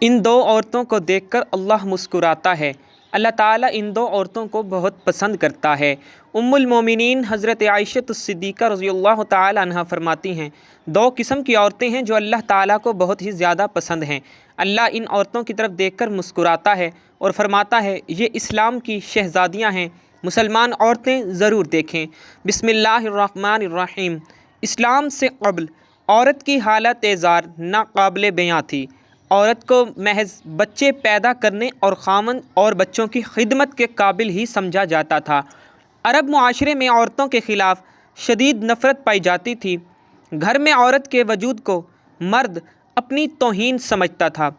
ان دو عورتوں کو دیکھ کر اللہ مسکراتا ہے۔ اللہ تعالیٰ ان دو عورتوں کو بہت پسند کرتا ہے۔ ام المومنین حضرت عائشہ صدیقہ رضی اللہ تعالیٰ عنہا فرماتی ہیں، دو قسم کی عورتیں ہیں جو اللہ تعالیٰ کو بہت ہی زیادہ پسند ہیں۔ اللہ ان عورتوں کی طرف دیکھ کر مسکراتا ہے اور فرماتا ہے، یہ اسلام کی شہزادیاں ہیں، مسلمان عورتیں ضرور دیکھیں۔ بسم اللہ الرحمن الرحیم۔ اسلام سے قبل عورت کی حالت زار ناقابل بیاں تھی۔ عورت کو محض بچے پیدا کرنے اور خاوند اور بچوں کی خدمت کے قابل ہی سمجھا جاتا تھا۔ عرب معاشرے میں عورتوں کے خلاف شدید نفرت پائی جاتی تھی۔ گھر میں عورت کے وجود کو مرد اپنی توہین سمجھتا تھا۔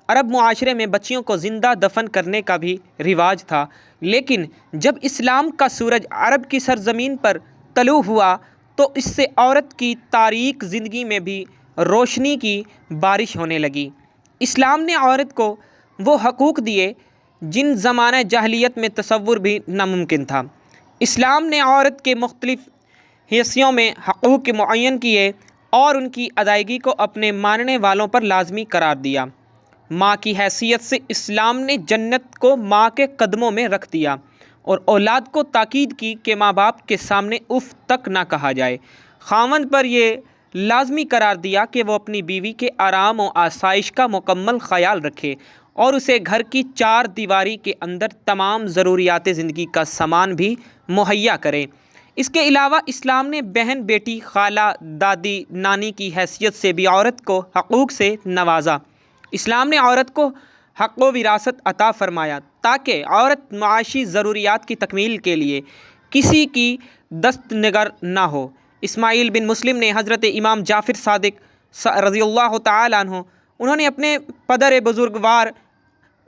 عرب معاشرے میں بچیوں کو زندہ دفن کرنے کا بھی رواج تھا، لیکن جب اسلام کا سورج عرب کی سرزمین پر طلوع ہوا تو اس سے عورت کی تاریک زندگی میں بھی روشنی کی بارش ہونے لگی۔ اسلام نے عورت کو وہ حقوق دیے جن زمانہ جاہلیت میں تصور بھی ناممکن تھا۔ اسلام نے عورت کے مختلف حصوں میں حقوق معین کیے اور ان کی ادائیگی کو اپنے ماننے والوں پر لازمی قرار دیا۔ ماں کی حیثیت سے اسلام نے جنت کو ماں کے قدموں میں رکھ دیا اور اولاد کو تاکید کی کہ ماں باپ کے سامنے اف تک نہ کہا جائے۔ خاوند پر یہ لازمی قرار دیا کہ وہ اپنی بیوی کے آرام و آسائش کا مکمل خیال رکھے اور اسے گھر کی چار دیواری کے اندر تمام ضروریات زندگی کا سامان بھی مہیا کرے۔ اس کے علاوہ اسلام نے بہن، بیٹی، خالہ، دادی، نانی کی حیثیت سے بھی عورت کو حقوق سے نوازا۔ اسلام نے عورت کو حق و وراثت عطا فرمایا تاکہ عورت معاشی ضروریات کی تکمیل کے لیے کسی کی دست نگر نہ ہو۔ اسماعیل بن مسلم نے حضرت امام جعفر صادق رضی اللہ تعالیٰ عنہ انہوں نے اپنے پدر بزرگوار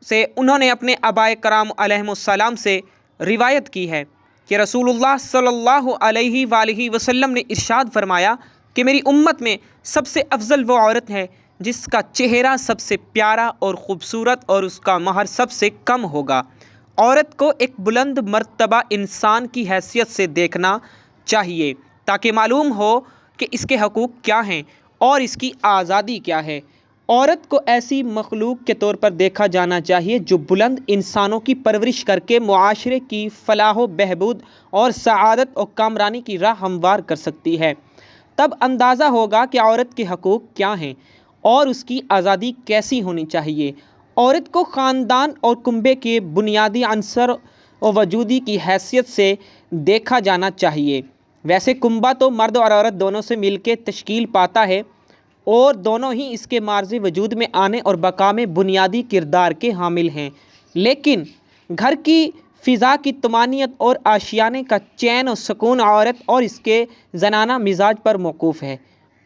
سے اپنے آبائے کرام علیہم السلام سے روایت کی ہے کہ رسول اللہ صلی اللہ علیہ وآلہ وسلم نے ارشاد فرمایا کہ میری امت میں سب سے افضل وہ عورت ہے جس کا چہرہ سب سے پیارا اور خوبصورت اور اس کا مہر سب سے کم ہوگا۔ عورت کو ایک بلند مرتبہ انسان کی حیثیت سے دیکھنا چاہیے تاکہ معلوم ہو کہ اس کے حقوق کیا ہیں اور اس کی آزادی کیا ہے۔ عورت کو ایسی مخلوق کے طور پر دیکھا جانا چاہیے جو بلند انسانوں کی پرورش کر کے معاشرے کی فلاح و بہبود اور سعادت اور کامرانی کی راہ ہموار کر سکتی ہے۔ تب اندازہ ہوگا کہ عورت کے حقوق کیا ہیں اور اس کی آزادی کیسی ہونی چاہیے۔ عورت کو خاندان اور کنبے کے بنیادی عنصر و وجودی کی حیثیت سے دیکھا جانا چاہیے۔ ویسے کنبہ تو مرد اور عورت دونوں سے مل کے تشکیل پاتا ہے اور دونوں ہی اس کے معرض وجود میں آنے اور بقا میں بنیادی کردار کے حامل ہیں، لیکن گھر کی فضا کی طمانینت اور آشیانے کا چین و سکون عورت اور اس کے زنانہ مزاج پر موقوف ہے۔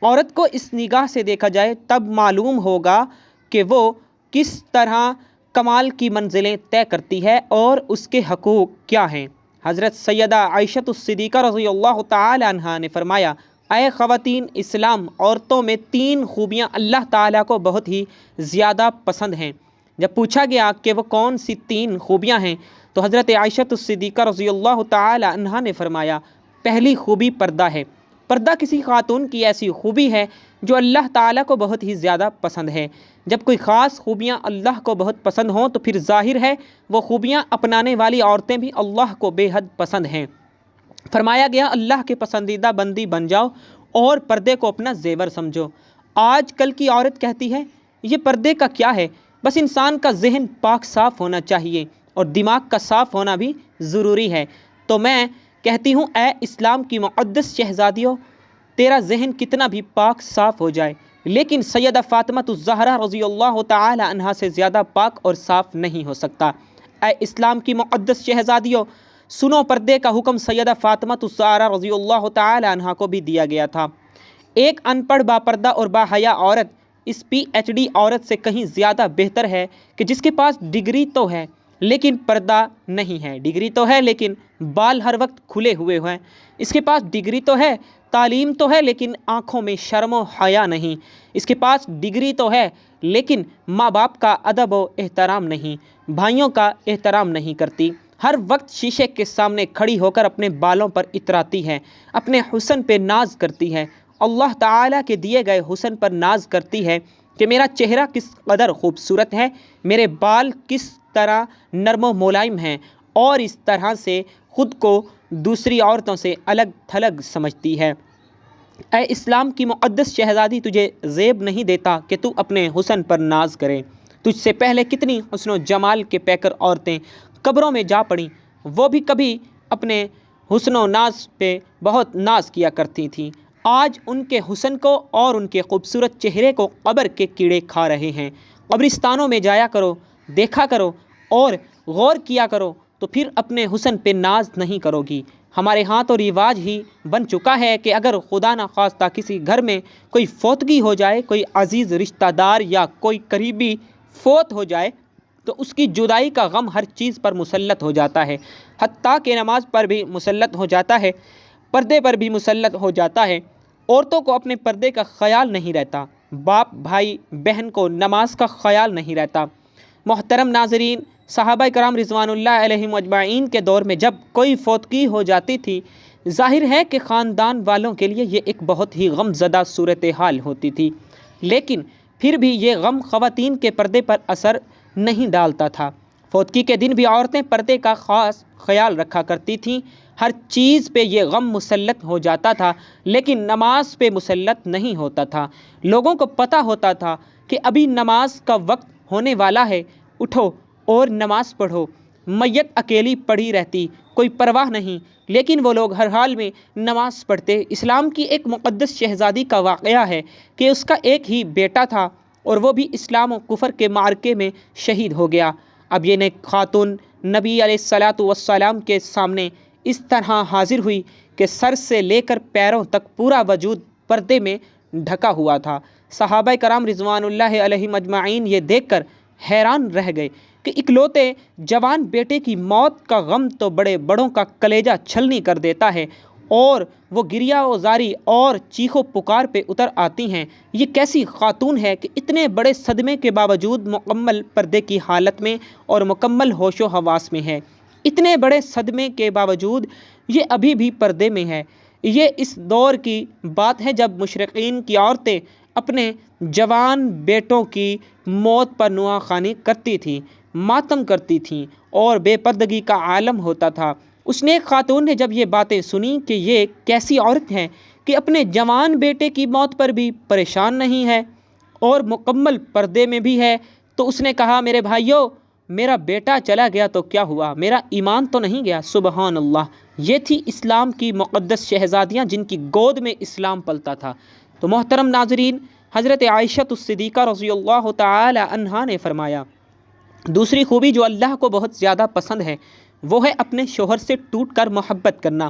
عورت کو اس نگاہ سے دیکھا جائے تب معلوم ہوگا کہ وہ کس طرح کمال کی منزلیں طے کرتی ہے اور اس کے حقوق کیا ہیں۔ حضرت سیدہ عائشہ صدیقہ رضی اللہ تعالی عنہا نے فرمایا، اے خواتین، اسلام عورتوں میں 3 خوبیاں اللہ تعالیٰ کو بہت ہی زیادہ پسند ہیں۔ جب پوچھا گیا کہ وہ کون سی 3 خوبیاں ہیں تو حضرت عائشہ صدیقہ رضی اللہ تعالی عنہا نے فرمایا، پہلی خوبی پردہ ہے۔ پردہ کسی خاتون کی ایسی خوبی ہے جو اللہ تعالیٰ کو بہت ہی زیادہ پسند ہے۔ جب کوئی خاص خوبیاں اللہ کو بہت پسند ہوں تو پھر ظاہر ہے وہ خوبیاں اپنانے والی عورتیں بھی اللہ کو بے حد پسند ہیں۔ فرمایا گیا، اللہ کے پسندیدہ بندی بن جاؤ اور پردے کو اپنا زیور سمجھو۔ آج کل کی عورت کہتی ہے، یہ پردے کا کیا ہے، بس انسان کا ذہن پاک صاف ہونا چاہیے اور دماغ کا صاف ہونا بھی ضروری ہے۔ تو میں کہتی ہوں، اے اسلام کی مقدس شہزادیوں، تیرا ذہن کتنا بھی پاک صاف ہو جائے لیکن سیدہ فاطمہ الزہرا رضی اللہ تعالی عنہا سے زیادہ پاک اور صاف نہیں ہو سکتا۔ اے اسلام کی مقدس شہزادیوں، سنو، پردے کا حکم سیدہ فاطمہ الزہرا رضی اللہ تعالی عنہا کو بھی دیا گیا تھا۔ ایک ان پڑھ با پردہ اور با حیا عورت اس پی ایچ ڈی عورت سے کہیں زیادہ بہتر ہے کہ جس کے پاس ڈگری تو ہے لیکن پردہ نہیں ہے، ڈگری تو ہے لیکن بال ہر وقت کھلے ہوئے ہیں، اس کے پاس ڈگری تو ہے، تعلیم تو ہے لیکن آنکھوں میں شرم و حیا نہیں، اس کے پاس ڈگری تو ہے لیکن ماں باپ کا ادب و احترام نہیں، بھائیوں کا احترام نہیں کرتی، ہر وقت شیشے کے سامنے کھڑی ہو کر اپنے بالوں پر اتراتی ہے، اپنے حسن پہ ناز کرتی ہے، اللہ تعالیٰ کے دیے گئے حسن پر ناز کرتی ہے کہ میرا چہرہ کس قدر خوبصورت ہے، میرے بال کس طرح نرم و ملائم ہیں، اور اس طرح سے خود کو دوسری عورتوں سے الگ تھلگ سمجھتی ہے۔ اے اسلام کی مقدس شہزادی، تجھے زیب نہیں دیتا کہ تو اپنے حسن پر ناز کرے۔ تجھ سے پہلے کتنی حسن و جمال کے پیکر عورتیں قبروں میں جا پڑیں، وہ بھی کبھی اپنے حسن و ناز پہ بہت ناز کیا کرتی تھیں، آج ان کے حسن کو اور ان کے خوبصورت چہرے کو قبر کے کیڑے کھا رہے ہیں۔ قبرستانوں میں جایا کرو، دیکھا کرو اور غور کیا کرو، تو پھر اپنے حسن پہ ناز نہیں کرو گی۔ ہمارے ہاں تو رواج ہی بن چکا ہے کہ اگر خدا نخواستہ کسی گھر میں کوئی فوتگی ہو جائے، کوئی عزیز رشتہ دار یا کوئی قریبی فوت ہو جائے، تو اس کی جدائی کا غم ہر چیز پر مسلط ہو جاتا ہے، حتیٰ کہ نماز پر بھی مسلط ہو جاتا ہے، پردے پر بھی مسلط ہو جاتا ہے۔ عورتوں کو اپنے پردے کا خیال نہیں رہتا، باپ بھائی بہن کو نماز کا خیال نہیں رہتا۔ محترم ناظرین، صحابہ کرام رضوان اللہ علیہم اجمعین کے دور میں جب کوئی فوتگی ہو جاتی تھی، ظاہر ہے کہ خاندان والوں کے لیے یہ ایک بہت ہی غم زدہ صورتحال ہوتی تھی، لیکن پھر بھی یہ غم خواتین کے پردے پر اثر نہیں ڈالتا تھا۔ فوتگی کے دن بھی عورتیں پردے کا خاص خیال رکھا کرتی تھیں، ہر چیز پہ یہ غم مسلط ہو جاتا تھا، لیکن نماز پہ مسلط نہیں ہوتا تھا۔ لوگوں کو پتہ ہوتا تھا کہ ابھی نماز کا وقت ہونے والا ہے، اٹھو اور نماز پڑھو۔ میت اکیلی پڑھی رہتی، کوئی پرواہ نہیں، لیکن وہ لوگ ہر حال میں نماز پڑھتے۔ اسلام کی ایک مقدس شہزادی کا واقعہ ہے کہ اس کا ایک ہی بیٹا تھا اور وہ بھی اسلام و کفر کے معرکے میں شہید ہو گیا۔ اب یہ نیک خاتون نبی علیہ الصلاۃ والسلام کے سامنے اس طرح حاضر ہوئی کہ سر سے لے کر پیروں تک پورا وجود پردے میں ڈھکا ہوا تھا۔ صحابہ کرام رضوان اللہ علیہم اجمعین یہ دیکھ کر حیران رہ گئے کہ اکلوتے جوان بیٹے کی موت کا غم تو بڑے بڑوں کا کلیجہ چھلنی کر دیتا ہے، اور وہ گریہ و زاری اور چیخ و پکار پہ اتر آتی ہیں۔ یہ کیسی خاتون ہے کہ اتنے بڑے صدمے کے باوجود مکمل پردے کی حالت میں اور مکمل ہوش و حواس میں ہے، اتنے بڑے صدمے کے باوجود یہ ابھی بھی پردے میں ہے۔ یہ اس دور کی بات ہے جب مشرقین کی عورتیں اپنے جوان بیٹوں کی موت پر نواخوانی کرتی تھیں، ماتم کرتی تھیں اور بے پردگی کا عالم ہوتا تھا۔ اس نیک خاتون نے جب یہ باتیں سنیں کہ یہ کیسی عورت ہے کہ اپنے جوان بیٹے کی موت پر بھی پریشان نہیں ہے اور مکمل پردے میں بھی ہے، تو اس نے کہا، میرے بھائیوں، میرا بیٹا چلا گیا تو کیا ہوا، میرا ایمان تو نہیں گیا۔ سبحان اللہ! یہ تھی اسلام کی مقدس شہزادیاں جن کی گود میں اسلام پلتا تھا۔ تو محترم ناظرین، حضرت عائشہ الصدیقہ رضی اللہ تعالی عنہا نے فرمایا، دوسری خوبی جو اللہ کو بہت زیادہ پسند ہے وہ ہے اپنے شوہر سے ٹوٹ کر محبت کرنا۔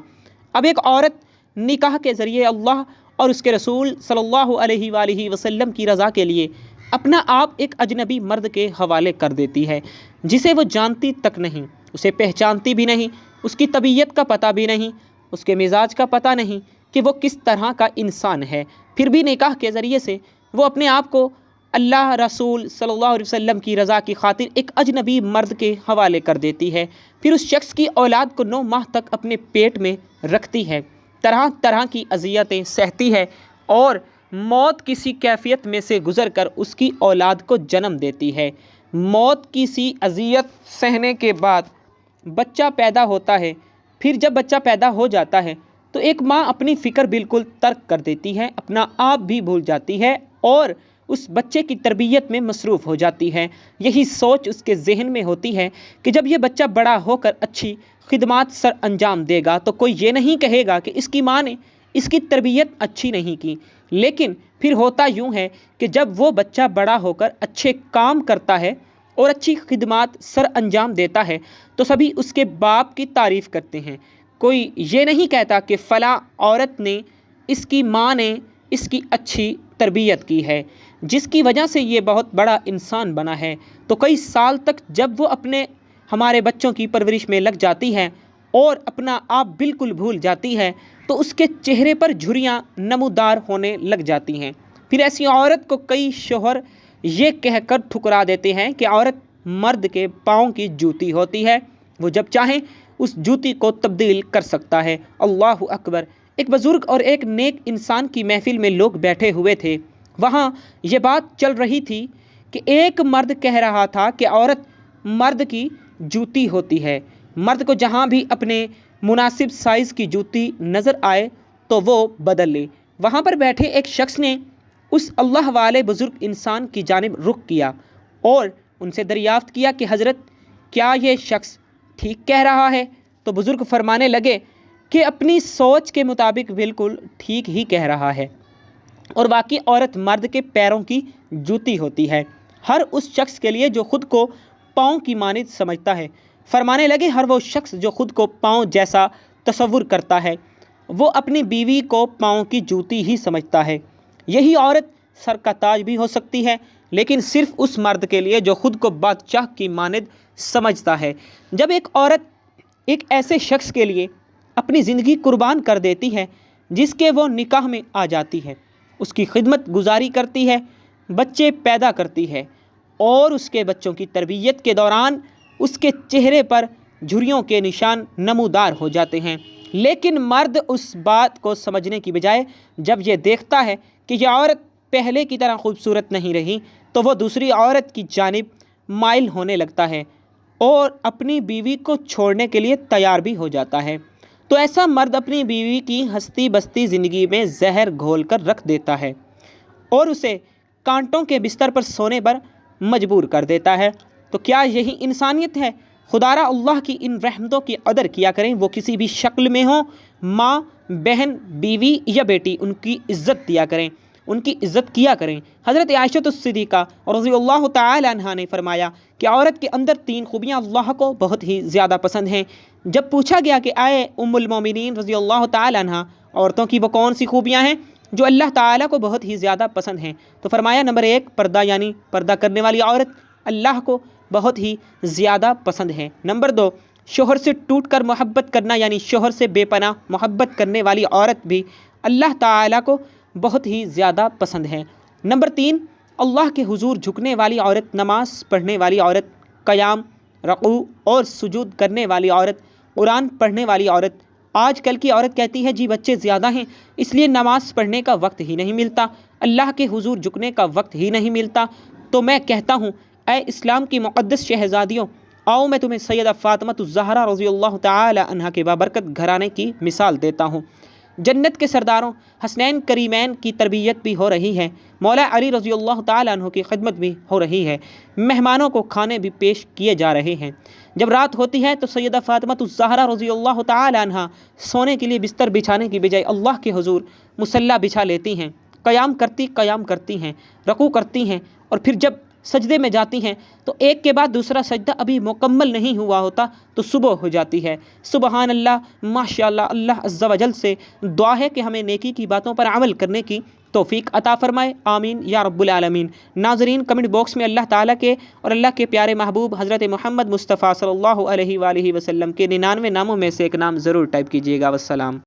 اب ایک عورت نکاح کے ذریعے اللہ اور اس کے رسول صلی اللہ علیہ وآلہ وسلم کی رضا کے لیے اپنا آپ ایک اجنبی مرد کے حوالے کر دیتی ہے، جسے وہ جانتی تک نہیں، اسے پہچانتی بھی نہیں، اس کی طبیعت کا پتہ بھی نہیں، اس کے مزاج کا پتہ نہیں کہ وہ کس طرح کا انسان ہے۔ پھر بھی نکاح کے ذریعے سے وہ اپنے آپ کو اللہ رسول صلی اللہ علیہ وسلم کی رضا کی خاطر ایک اجنبی مرد کے حوالے کر دیتی ہے، پھر اس شخص کی اولاد کو 9 ماہ تک اپنے پیٹ میں رکھتی ہے، طرح طرح کی اذیتیں سہتی ہے اور موت کسی کیفیت میں سے گزر کر اس کی اولاد کو جنم دیتی ہے۔ موت کی سی اذیت سہنے کے بعد بچہ پیدا ہوتا ہے، پھر جب بچہ پیدا ہو جاتا ہے تو ایک ماں اپنی فکر بالکل ترک کر دیتی ہے، اپنا آپ بھی بھول جاتی ہے اور اس بچے کی تربیت میں مصروف ہو جاتی ہے۔ یہی سوچ اس کے ذہن میں ہوتی ہے کہ جب یہ بچہ بڑا ہو کر اچھی خدمات سر انجام دے گا تو کوئی یہ نہیں کہے گا کہ اس کی ماں نے اس کی تربیت اچھی نہیں کی۔ لیکن پھر ہوتا یوں ہے کہ جب وہ بچہ بڑا ہو کر اچھے کام کرتا ہے اور اچھی خدمات سر انجام دیتا ہے تو سبھی اس کے باپ کی تعریف کرتے ہیں۔ کوئی یہ نہیں کہتا کہ فلاں عورت نے، اس کی ماں نے اس کی اچھی تربیت کی ہے، جس کی وجہ سے یہ بہت بڑا انسان بنا ہے۔ تو کئی سال تک جب وہ ہمارے بچوں کی پرورش میں لگ جاتی ہے اور اپنا آپ بالکل بھول جاتی ہے تو اس کے چہرے پر جھریاں نمودار ہونے لگ جاتی ہیں۔ پھر ایسی عورت کو کئی شوہر یہ کہہ کر ٹھکرا دیتے ہیں کہ عورت مرد کے پاؤں کی جوتی ہوتی ہے، وہ جب چاہیں اس جوتی کو تبدیل کر سکتا ہے۔ اللہ اکبر! ایک بزرگ اور ایک نیک انسان کی محفل میں لوگ بیٹھے ہوئے تھے، وہاں یہ بات چل رہی تھی کہ ایک مرد کہہ رہا تھا کہ عورت مرد کی جوتی ہوتی ہے، مرد کو جہاں بھی اپنے مناسب سائز کی جوتی نظر آئے تو وہ بدل لے۔ وہاں پر بیٹھے ایک شخص نے اس اللہ والے بزرگ انسان کی جانب رخ کیا اور ان سے دریافت کیا کہ حضرت کیا یہ شخص ٹھیک کہہ رہا ہے؟ تو بزرگ فرمانے لگے کہ اپنی سوچ کے مطابق بالکل ٹھیک ہی کہہ رہا ہے، اور واقعی عورت مرد کے پیروں کی جوتی ہوتی ہے، ہر اس شخص کے لیے جو خود کو پاؤں کی مانند سمجھتا ہے۔ فرمانے لگے ہر وہ شخص جو خود کو پاؤں جیسا تصور کرتا ہے وہ اپنی بیوی کو پاؤں کی جوتی ہی سمجھتا ہے۔ یہی عورت سر کا تاج بھی ہو سکتی ہے، لیکن صرف اس مرد کے لیے جو خود کو بادشاہ کی مانند سمجھتا ہے۔ جب ایک عورت ایک ایسے شخص کے لیے اپنی زندگی قربان کر دیتی ہے جس کے وہ نکاح میں آ جاتی ہے، اس کی خدمت گزاری کرتی ہے، بچے پیدا کرتی ہے، اور اس کے بچوں کی تربیت کے دوران اس کے چہرے پر جھریوں کے نشان نمودار ہو جاتے ہیں، لیکن مرد اس بات کو سمجھنے کی بجائے جب یہ دیکھتا ہے کہ یہ عورت پہلے کی طرح خوبصورت نہیں رہی تو وہ دوسری عورت کی جانب مائل ہونے لگتا ہے اور اپنی بیوی کو چھوڑنے کے لیے تیار بھی ہو جاتا ہے۔ تو ایسا مرد اپنی بیوی کی ہستی بستی زندگی میں زہر گھول کر رکھ دیتا ہے اور اسے کانٹوں کے بستر پر سونے پر مجبور کر دیتا ہے۔ تو کیا یہی انسانیت ہے؟ خدارا اللہ کی ان رحمتوں کی قدر کیا کریں، وہ کسی بھی شکل میں ہوں، ماں، بہن، بیوی یا بیٹی، ان کی عزت دیا کریں، ان کی عزت کیا کریں۔ حضرت عائشہ الصدیقہ رضی اللہ تعالی عنہا نے فرمایا کہ عورت کے اندر 3 خوبیاں اللہ کو بہت ہی زیادہ پسند ہیں۔ جب پوچھا گیا کہ اے ام المومنین رضی اللہ تعالی عنہا، عورتوں کی وہ کون سی خوبیاں ہیں جو اللہ تعالیٰ کو بہت ہی زیادہ پسند ہیں؟ تو فرمایا نمبر 1 پردہ، یعنی پردہ کرنے والی عورت اللہ کو بہت ہی زیادہ پسند ہے۔ نمبر 2 شوہر سے ٹوٹ کر محبت کرنا، یعنی شوہر سے بے پناہ محبت کرنے والی عورت بھی اللہ تعالیٰ کو بہت ہی زیادہ پسند ہے۔ نمبر 3 اللہ کے حضور جھکنے والی عورت، نماز پڑھنے والی عورت، قیام، رکوع اور سجود کرنے والی عورت، قرآن پڑھنے والی عورت۔ آج کل کی عورت کہتی ہے جی بچے زیادہ ہیں اس لیے نماز پڑھنے کا وقت ہی نہیں ملتا، اللہ کے حضور جھکنے کا وقت ہی نہیں ملتا۔ تو میں کہتا ہوں اے اسلام کی مقدس شہزادیوں، آؤ میں تمہیں سیدہ فاطمہ الزہرا رضی اللہ تعالی عنہا کے بابرکت گھرانے کی مثال دیتا ہوں۔ جنت کے سرداروں حسنین کریمین کی تربیت بھی ہو رہی ہے، مولا علی رضی اللہ تعالی عنہ کی خدمت بھی ہو رہی ہے، مہمانوں کو کھانے بھی پیش کیے جا رہے ہیں۔ جب رات ہوتی ہے تو سیدہ فاطمہ الزہرا رضی اللہ تعالی عنہا سونے کے لیے بستر بچھانے کی بجائے اللہ کے حضور مصلی بچھا لیتی ہیں، قیام کرتی ہیں، رکوع کرتی ہیں، اور پھر جب سجدے میں جاتی ہیں تو ایک کے بعد دوسرا سجدہ ابھی مکمل نہیں ہوا ہوتا تو صبح ہو جاتی ہے۔ سبحان اللہ، ماشاءاللہ، اللہ عز و جل سے دعا ہے کہ ہمیں نیکی کی باتوں پر عمل کرنے کی توفیق عطا فرمائے، آمین یا رب العالمین۔ ناظرین، کمنٹ باکس میں اللہ تعالیٰ کے اور اللہ کے پیارے محبوب حضرت محمد مصطفیٰ صلی اللہ علیہ وآلہ وسلم کے 99 ناموں میں سے ایک نام ضرور ٹائپ کیجیے گا۔ والسلام۔